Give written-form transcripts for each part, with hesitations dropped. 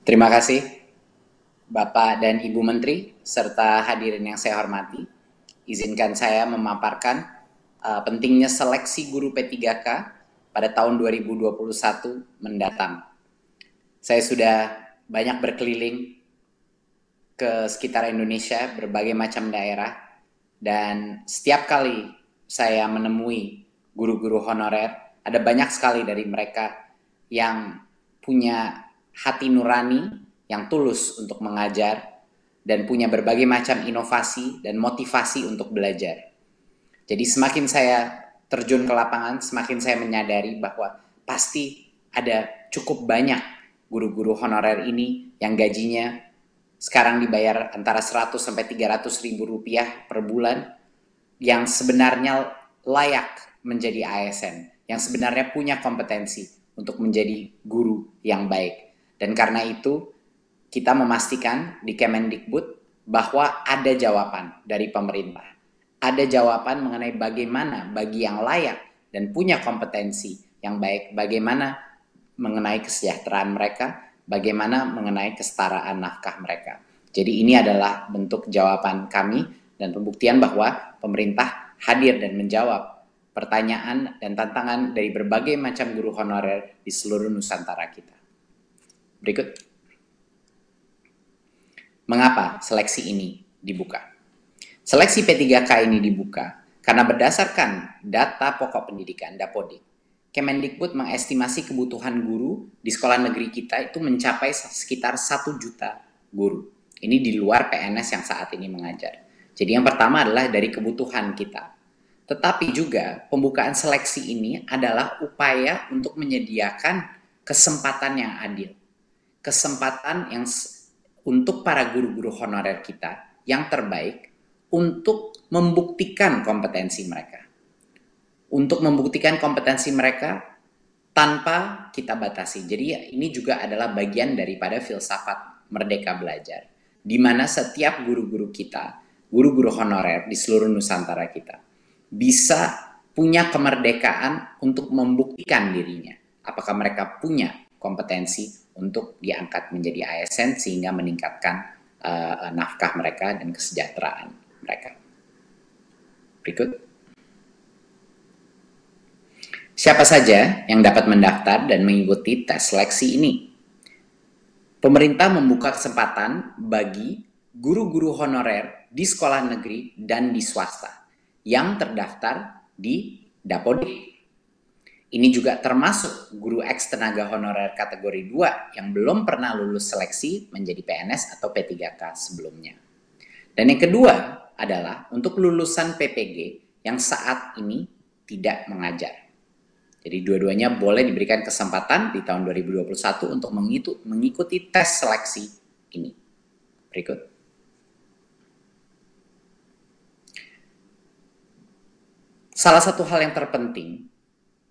Terima kasih Bapak dan Ibu Menteri serta hadirin yang saya hormati. Izinkan saya memaparkan pentingnya seleksi guru P3K pada tahun 2021 mendatang. Saya sudah banyak berkeliling ke sekitar Indonesia, berbagai macam daerah, dan setiap kali saya menemui guru-guru honorer, ada banyak sekali dari mereka yang punya hati nurani, yang tulus untuk mengajar, dan punya berbagai macam inovasi dan motivasi untuk belajar. Jadi semakin saya terjun ke lapangan, semakin saya menyadari bahwa pasti ada cukup banyak guru-guru honorer ini yang gajinya sekarang dibayar antara 100 sampai 300 ribu rupiah per bulan, yang sebenarnya layak menjadi ASN, yang sebenarnya punya kompetensi untuk menjadi guru yang baik. Dan karena itu kita memastikan di Kemendikbud bahwa ada jawaban dari pemerintah. Ada jawaban mengenai bagaimana bagi yang layak dan punya kompetensi yang baik, bagaimana mengenai kesejahteraan mereka, bagaimana mengenai kesetaraan nafkah mereka. Jadi ini adalah bentuk jawaban kami dan pembuktian bahwa pemerintah hadir dan menjawab pertanyaan dan tantangan dari berbagai macam guru honorer di seluruh Nusantara kita. Berikut. Mengapa seleksi ini dibuka? Seleksi P3K ini dibuka karena berdasarkan data pokok pendidikan Dapodik, Kemendikbud mengestimasi kebutuhan guru di sekolah negeri kita itu mencapai sekitar 1 juta guru. Ini di luar PNS yang saat ini mengajar. Jadi yang pertama adalah dari kebutuhan kita. Tetapi juga pembukaan seleksi ini adalah upaya untuk menyediakan kesempatan yang adil. Kesempatan yang untuk para guru-guru honorer kita yang terbaik untuk membuktikan kompetensi mereka. Untuk membuktikan kompetensi mereka tanpa kita batasi. Jadi ini juga adalah bagian daripada filsafat Merdeka Belajar, di mana setiap guru-guru kita, guru-guru honorer di seluruh Nusantara kita, bisa punya kemerdekaan untuk membuktikan dirinya. Apakah mereka punya kompetensi untuk diangkat menjadi ASN sehingga meningkatkan nafkah mereka dan kesejahteraan mereka. Berikut. Siapa saja yang dapat mendaftar dan mengikuti tes seleksi ini? Pemerintah membuka kesempatan bagi guru-guru honorer di sekolah negeri dan di swasta yang terdaftar di Dapodik. Ini juga termasuk guru eks tenaga honorer kategori 2 yang belum pernah lulus seleksi menjadi PNS atau P3K sebelumnya. Dan yang kedua adalah untuk lulusan PPG yang saat ini tidak mengajar. Jadi dua-duanya boleh diberikan kesempatan di tahun 2021 untuk mengikuti tes seleksi ini. Berikut. Salah satu hal yang terpenting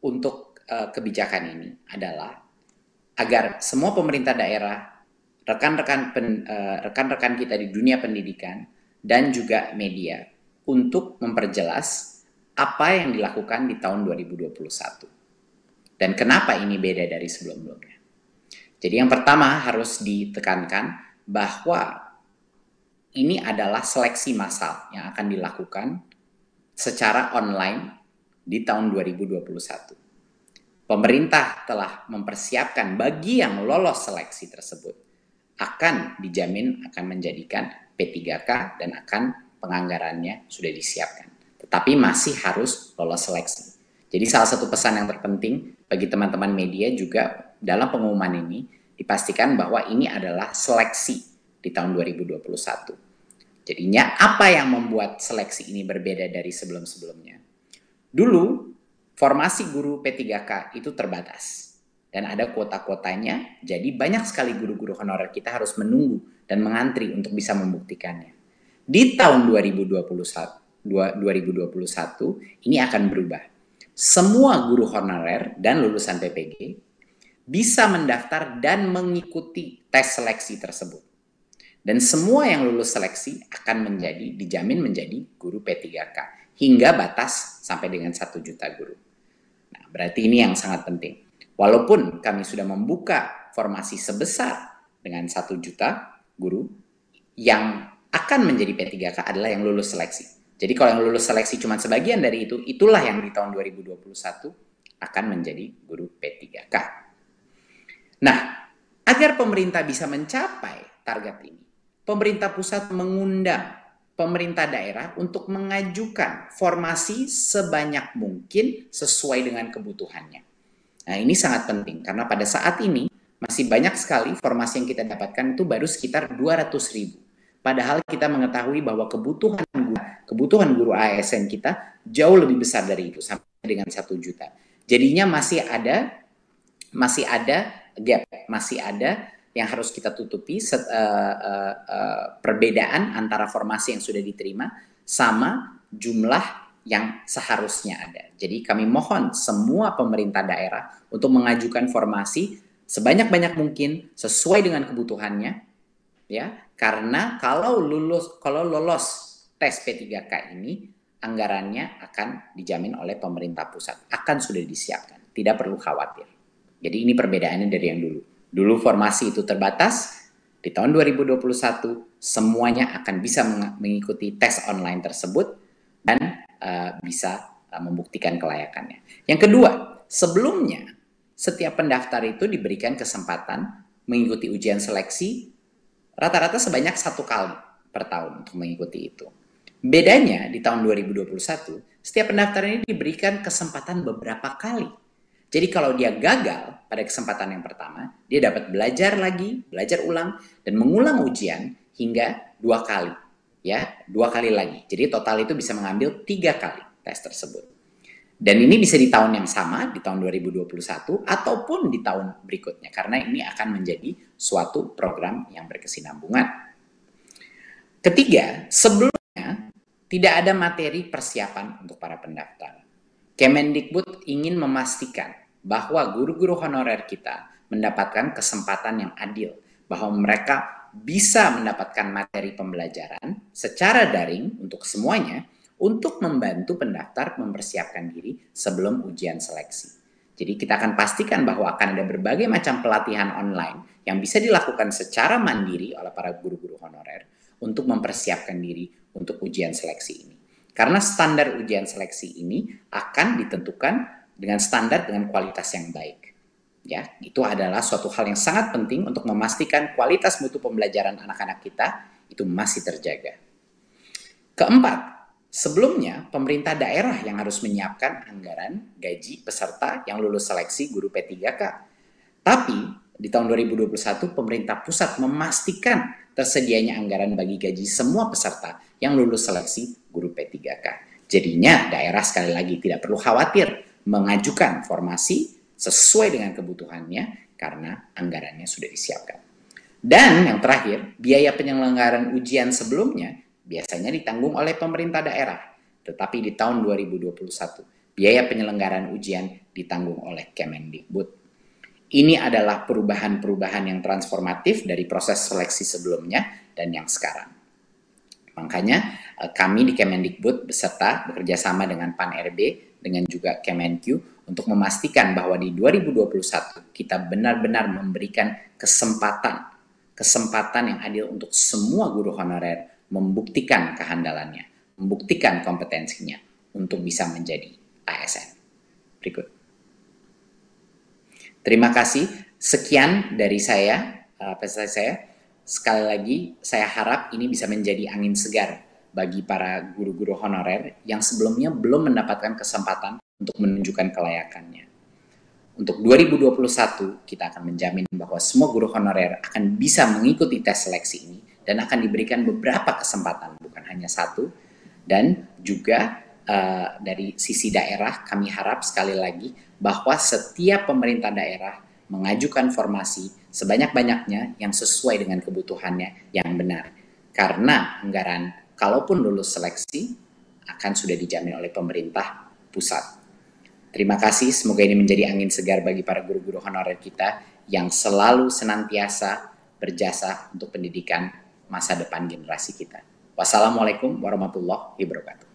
untuk kebijakan ini adalah agar semua pemerintah daerah, rekan-rekan kita di dunia pendidikan, dan juga media untuk memperjelas apa yang dilakukan di tahun 2021. Dan kenapa ini beda dari sebelum-sebelumnya. Jadi yang pertama harus ditekankan bahwa ini adalah seleksi massal yang akan dilakukan secara online di tahun 2021. Pemerintah telah mempersiapkan bagi yang lolos seleksi tersebut akan dijamin akan menjadikan P3K dan akan penganggarannya sudah disiapkan. Tetapi masih harus lolos seleksi. Jadi salah satu pesan yang terpenting bagi teman-teman media juga dalam pengumuman ini dipastikan bahwa ini adalah seleksi di tahun 2021. Jadinya apa yang membuat seleksi ini berbeda dari sebelum-sebelumnya? Dulu formasi guru P3K itu terbatas dan ada kuota-kuotanya, jadi banyak sekali guru-guru honorer kita harus menunggu dan mengantri untuk bisa membuktikannya. Di tahun 2021 ini akan berubah. Semua guru honorer dan lulusan PPG bisa mendaftar dan mengikuti tes seleksi tersebut. Dan semua yang lulus seleksi akan dijamin menjadi guru P3K hingga batas sampai dengan 1 juta guru. Nah, berarti ini yang sangat penting. Walaupun kami sudah membuka formasi sebesar dengan 1 juta guru yang akan menjadi P3K adalah yang lulus seleksi. Jadi kalau yang lulus seleksi cuma sebagian dari itu, itulah yang di tahun 2021 akan menjadi guru P3K. Nah, agar pemerintah bisa mencapai target ini, pemerintah pusat mengundang pemerintah daerah untuk mengajukan formasi sebanyak mungkin sesuai dengan kebutuhannya. Nah, ini sangat penting karena pada saat ini masih banyak sekali formasi yang kita dapatkan itu baru sekitar 200.000. Padahal kita mengetahui bahwa kebutuhan guru ASN kita jauh lebih besar dari itu, sampai dengan 1 juta. Jadinya masih ada gap, masih ada yang harus kita tutupi, perbedaan antara formasi yang sudah diterima sama jumlah yang seharusnya ada. Jadi kami mohon semua pemerintah daerah untuk mengajukan formasi sebanyak-banyak mungkin sesuai dengan kebutuhannya, ya. Karena kalau lolos tes P3K ini, anggarannya akan dijamin oleh pemerintah pusat, akan sudah disiapkan, tidak perlu khawatir. Jadi ini perbedaannya dari yang dulu. Dulu formasi itu terbatas, di tahun 2021 semuanya akan bisa mengikuti tes online tersebut dan bisa membuktikan kelayakannya. Yang kedua, sebelumnya setiap pendaftar itu diberikan kesempatan mengikuti ujian seleksi rata-rata sebanyak 1 kali per tahun untuk mengikuti itu. Bedanya di tahun 2021, setiap pendaftar ini diberikan kesempatan beberapa kali. Jadi kalau dia gagal pada kesempatan yang pertama, dia dapat belajar lagi, belajar ulang, dan mengulang ujian hingga 2 kali. Ya, 2 kali lagi. Jadi total itu bisa mengambil 3 kali tes tersebut. Dan ini bisa di tahun yang sama, di tahun 2021, ataupun di tahun berikutnya. Karena ini akan menjadi suatu program yang berkesinambungan. Ketiga, sebelumnya tidak ada materi persiapan untuk para pendaftar. Kemendikbud ingin memastikan bahwa guru-guru honorer kita mendapatkan kesempatan yang adil, bahwa mereka bisa mendapatkan materi pembelajaran secara daring untuk semuanya, untuk membantu pendaftar mempersiapkan diri sebelum ujian seleksi. Jadi kita akan pastikan bahwa akan ada berbagai macam pelatihan online yang bisa dilakukan secara mandiri oleh para guru-guru honorer untuk mempersiapkan diri untuk ujian seleksi ini. Karena standar ujian seleksi ini akan ditentukan dengan standar dengan kualitas yang baik. Ya, itu adalah suatu hal yang sangat penting untuk memastikan kualitas mutu pembelajaran anak-anak kita itu masih terjaga. Keempat, sebelumnya pemerintah daerah yang harus menyiapkan anggaran gaji peserta yang lulus seleksi guru P3K. Tapi di tahun 2021 pemerintah pusat memastikan tersedianya anggaran bagi gaji semua peserta yang lulus seleksi guru P3K. Jadinya daerah sekali lagi tidak perlu khawatir mengajukan formasi sesuai dengan kebutuhannya karena anggarannya sudah disiapkan. Dan yang terakhir, biaya penyelenggaraan ujian sebelumnya biasanya ditanggung oleh pemerintah daerah. Tetapi di tahun 2021, biaya penyelenggaraan ujian ditanggung oleh Kemendikbud. Ini adalah perubahan-perubahan yang transformatif dari proses seleksi sebelumnya dan yang sekarang. Makanya kami di Kemendikbud beserta bekerja sama dengan Pan-RB, dengan juga Kemenq, untuk memastikan bahwa di 2021 kita benar-benar memberikan kesempatan yang adil untuk semua guru honorer membuktikan kehandalannya, membuktikan kompetensinya untuk bisa menjadi ASN. Berikut. Terima kasih. Sekian dari saya, presentasi saya. Sekali lagi, saya harap ini bisa menjadi angin segar bagi para guru-guru honorer yang sebelumnya belum mendapatkan kesempatan untuk menunjukkan kelayakannya. Untuk 2021, kita akan menjamin bahwa semua guru honorer akan bisa mengikuti tes seleksi ini dan akan diberikan beberapa kesempatan, bukan hanya 1. Dan juga dari sisi daerah, kami harap sekali lagi bahwa setiap pemerintah daerah mengajukan formasi sebanyak-banyaknya yang sesuai dengan kebutuhannya yang benar. Karena anggaran, kalaupun lulus seleksi, akan sudah dijamin oleh pemerintah pusat. Terima kasih, semoga ini menjadi angin segar bagi para guru-guru honorer kita yang selalu senantiasa berjasa untuk pendidikan masa depan generasi kita. Wassalamualaikum warahmatullahi wabarakatuh.